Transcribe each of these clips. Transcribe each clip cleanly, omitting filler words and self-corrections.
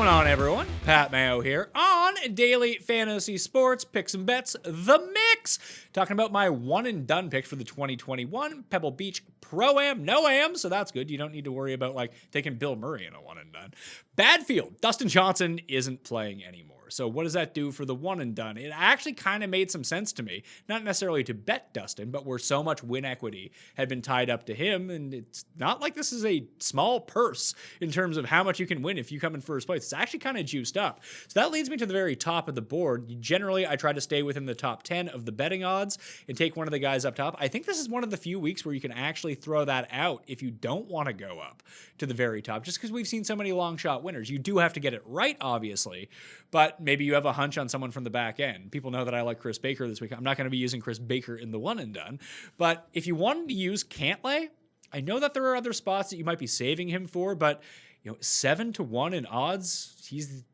going on, everyone? Pat Mayo here on Daily Fantasy Sports Picks and Bets, The Mix. Talking about my one and done pick for the 2021 Pebble Beach Pro-Am, No-Am, so that's good. You don't need to worry about taking Bill Murray in a one and done. Badfield, Dustin Johnson isn't playing anymore. So what does that do for the one and done? It actually kind of made some sense to me, not necessarily to bet Dustin, but where so much win equity had been tied up to him. And it's not like this is a small purse in terms of how much you can win if you come in first place. It's actually kind of juiced up. So that leads me to the very top of the board. Generally, I try to stay within the top 10 of the betting odds and take one of the guys up top. I think this is one of the few weeks where you can actually throw that out if you don't want to go up to the very top, just because we've seen so many long shot winners. You do have to get it right, obviously, but maybe you have a hunch on someone from the back end. People know that I like Chris Baker this week. I'm not going to be using Chris Baker in the one and done, but if you wanted to use Cantlay, I know that there are other spots that you might be saving him for, but 7-1 in odds,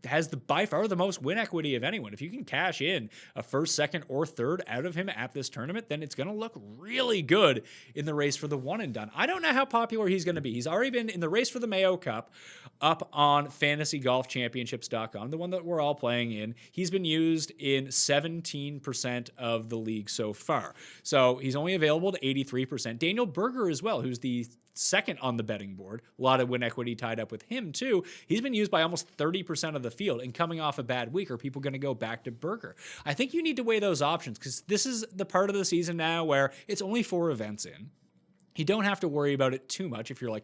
has by far the most win equity of anyone. If you can cash in a first, second, or third out of him at this tournament, then it's going to look really good in the race for the one and done. I don't know how popular he's going to be. He's already been in the race for the Mayo Cup up on fantasygolfchampionships.com, the one that we're all playing in. He's been used in 17% of the league so far. So he's only available to 83%. Daniel Berger as well, who's the second on the betting board. A lot of win equity tied up with him too. He's been used by almost 30% of the field, and coming off a bad week, are people going to go back to Berger? I think you need to weigh those options, because this is the part of the season now where it's only 4 events in. You don't have to worry about it too much if you're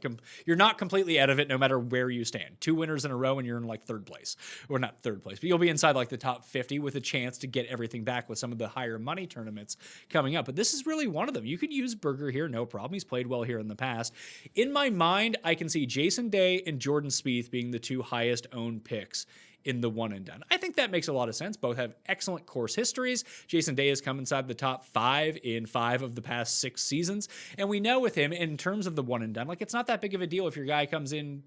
you're not completely out of it no matter where you stand. 2 winners in a row and you're in third place. Or not third place, but you'll be inside the top 50 with a chance to get everything back with some of the higher money tournaments coming up. But this is really one of them. You could use Berger here, no problem. He's played well here in the past. In my mind, I can see Jason Day and Jordan Spieth being the 2 highest owned picks in the one and done. I think that makes a lot of sense. Both have excellent course histories. Jason Day has come inside the top 5 in 5 of the past 6 seasons. And we know with him, in terms of the one and done, it's not that big of a deal if your guy comes in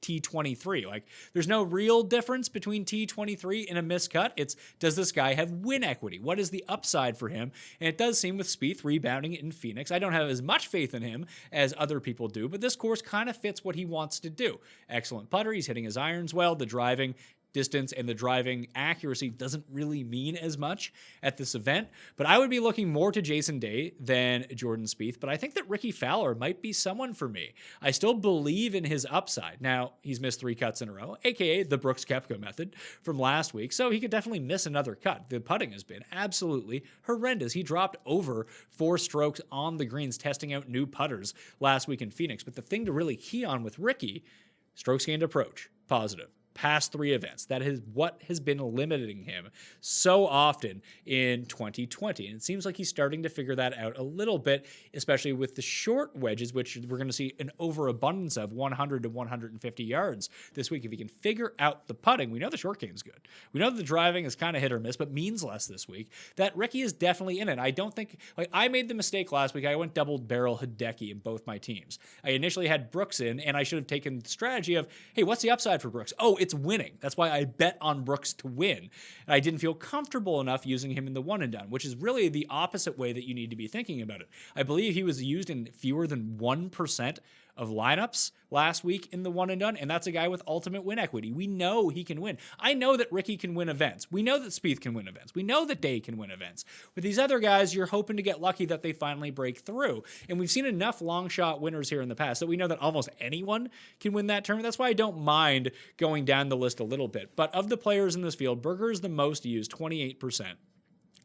T23. There's no real difference between T23 and a miscut. It's, does this guy have win equity? What is the upside for him? And it does seem with Spieth rebounding in Phoenix, I don't have as much faith in him as other people do, but this course kind of fits what he wants to do. Excellent putter. He's hitting his irons well. The driving distance and the driving accuracy doesn't really mean as much at this event, but I would be looking more to Jason Day than Jordan Spieth. But I think that Ricky Fowler might be someone for me. I still believe in his upside. Now, he's missed 3 cuts in a row, aka the Brooks Koepka method from last week, so he could definitely miss another cut. The putting has been absolutely horrendous. He dropped over 4 strokes on the greens testing out new putters last week in Phoenix. But the thing to really key on with Ricky, strokes gained approach, positive. Past 3 events. That is what has been limiting him so often in 2020. And it seems like he's starting to figure that out a little bit, especially with the short wedges, which we're going to see an overabundance of 100 to 150 yards this week. If he can figure out the putting, we know the short game's good. We know the driving is kind of hit or miss, but means less this week. That Ricky is definitely in it. I don't think, I made the mistake last week. I went double barrel Hideki in both my teams. I initially had Brooks in, and I should have taken the strategy of, hey, what's the upside for Brooks? Oh, it's winning. That's why I bet on Brooks to win. And I didn't feel comfortable enough using him in the one and done, which is really the opposite way that you need to be thinking about it. I believe he was used in fewer than 1% of lineups last week in the one and done, and that's a guy with ultimate win equity. We know he can win. I know that Ricky can win events. We know that Spieth can win events. We know that Day can win events. With these other guys, you're hoping to get lucky that they finally break through. And we've seen enough long shot winners here in the past that we know that almost anyone can win that tournament. That's why I don't mind going down the list a little bit. But of the players in this field, Berger is the most used, 28%.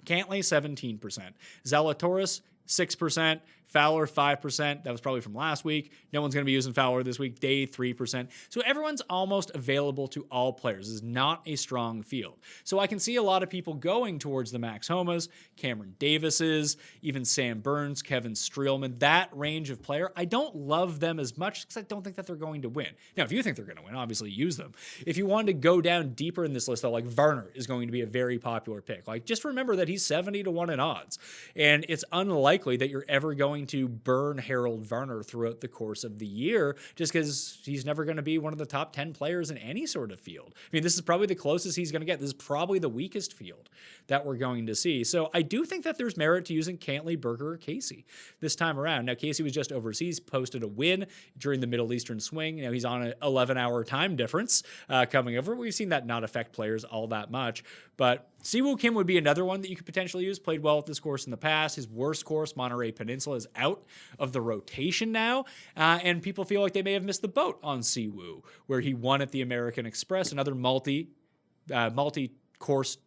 Cantlay, 17%. Zalatoris, 6%. Fowler, 5%. That was probably from last week. No one's going to be using Fowler this week. Day, 3%. So everyone's almost available to all players. This is not a strong field. So I can see a lot of people going towards the Max Homas, Cameron Davises, even Sam Burns, Kevin Streelman, that range of player. I don't love them as much because I don't think that they're going to win. Now, if you think they're going to win, obviously use them. If you wanted to go down deeper in this list, though, Varner is going to be a very popular pick. Just remember that he's 70-1 in odds. And it's unlikely unlikely that you're ever going to burn Harold Varner throughout the course of the year, just because he's never going to be one of the top 10 players in any sort of field. I mean, this is probably the closest he's going to get. This is probably the weakest field that we're going to see. So I do think that there's merit to using Cantlay, Berger, or Casey this time around. Now, Casey was just overseas, posted a win during the Middle Eastern swing. You know, he's on an 11-hour time difference coming over. We've seen that not affect players all that much. But Siwoo Kim would be another one that you could potentially use. Played well at this course in the past. His worst course, Monterey Peninsula, is out of the rotation now. And people feel like they may have missed the boat on Siwoo, where he won at the American Express, another multi-course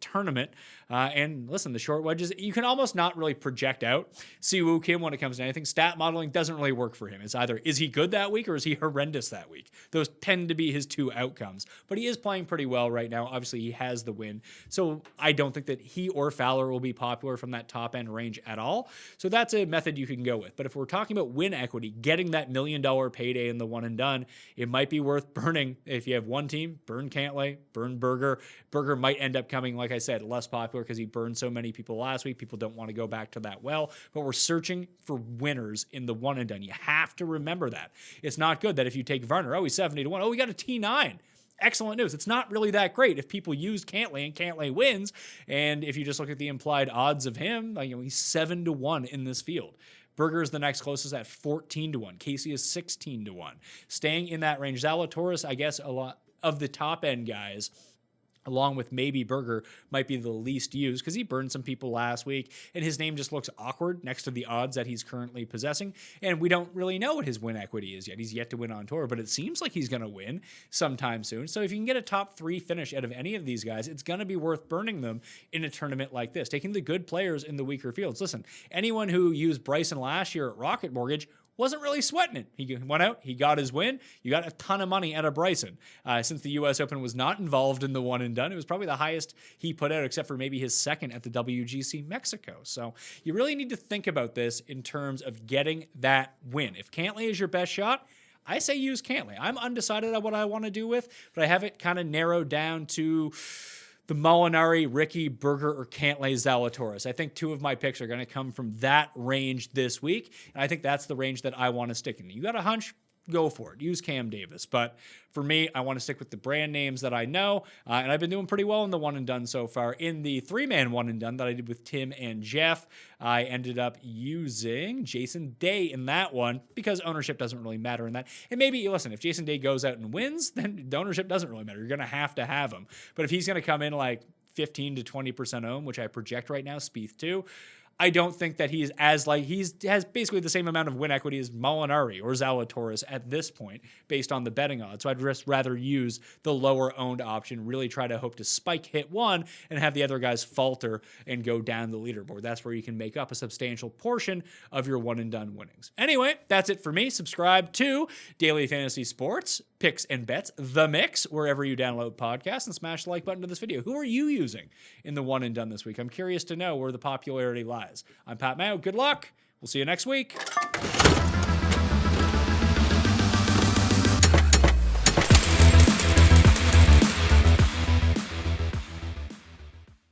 tournament. And listen, the short wedges, you can almost not really project out Siwoo Kim when it comes to anything. Stat modeling doesn't really work for him. It's either, is he good that week or is he horrendous that week? Those tend to be his two outcomes. But he is playing pretty well right now. Obviously, he has the win. So I don't think that he or Fowler will be popular from that top end range at all. So that's a method you can go with. But if we're talking about win equity, getting that $1 million payday in the one and done, it might be worth burning. If you have one team, burn Cantlay, burn Berger. Berger might end up coming, like I said, less popular because he burned so many people last week. People don't want to go back to that well, but we're searching for winners in the one and done. You have to remember that. It's not good that if you take Varner, he's 70-1. Oh, we got a T9. Excellent news. It's not really that great if people use Cantlay and Cantlay wins. And if you just look at the implied odds of him, he's 7-1 in this field. Berger is the next closest at 14-1. Casey is 16-1. Staying in that range. Zalatoris, I guess a lot of the top end guys, along with maybe Berger, might be the least used because he burned some people last week, and his name just looks awkward next to the odds that he's currently possessing, and we don't really know what his win equity is yet. He's yet to win on tour, but it seems like he's going to win sometime soon. So if you can get a top 3 finish out of any of these guys, it's going to be worth burning them in a tournament like this, taking the good players in the weaker fields. Listen, anyone who used Bryson last year at Rocket Mortgage wasn't really sweating it. He went out, he got his win. You got a ton of money out of Bryson. Since the U.S. Open was not involved in the one and done, it was probably the highest he put out, except for maybe his second at the WGC Mexico. So you really need to think about this in terms of getting that win. If Cantlay is your best shot, I say use Cantlay. I'm undecided on what I want to do with, but I have it kind of narrowed down to the Molinari, Ricky, Berger, or Cantlay, Zalatoris. I think 2 of my picks are going to come from that range this week, and I think that's the range that I want to stick in. You got a hunch? Go for it. Use Cam Davis. But for me, I want to stick with the brand names that I know, and I've been doing pretty well in the one and done so far. In the 3-man one and done that I did with Tim and Jeff, I ended up using Jason Day in that one because ownership doesn't really matter in that. And maybe, listen, if Jason Day goes out and wins, then the ownership doesn't really matter. You're going to have him. But if he's going to come in like 15 to 20% owned, which I project right now, Spieth too, I don't think that he's has basically the same amount of win equity as Molinari or Zalatoris at this point based on the betting odds. So I'd just rather use the lower owned option, really try to hope to spike hit one and have the other guys falter and go down the leaderboard. That's where you can make up a substantial portion of your one and done winnings. Anyway, that's it for me. Subscribe to Daily Fantasy Sports, Picks and Bets, The Mix, wherever you download podcasts, and smash the like button to this video. Who are you using in the one and done this week? I'm curious to know where the popularity lies. I'm Pat Mayo. Good luck. We'll see you next week.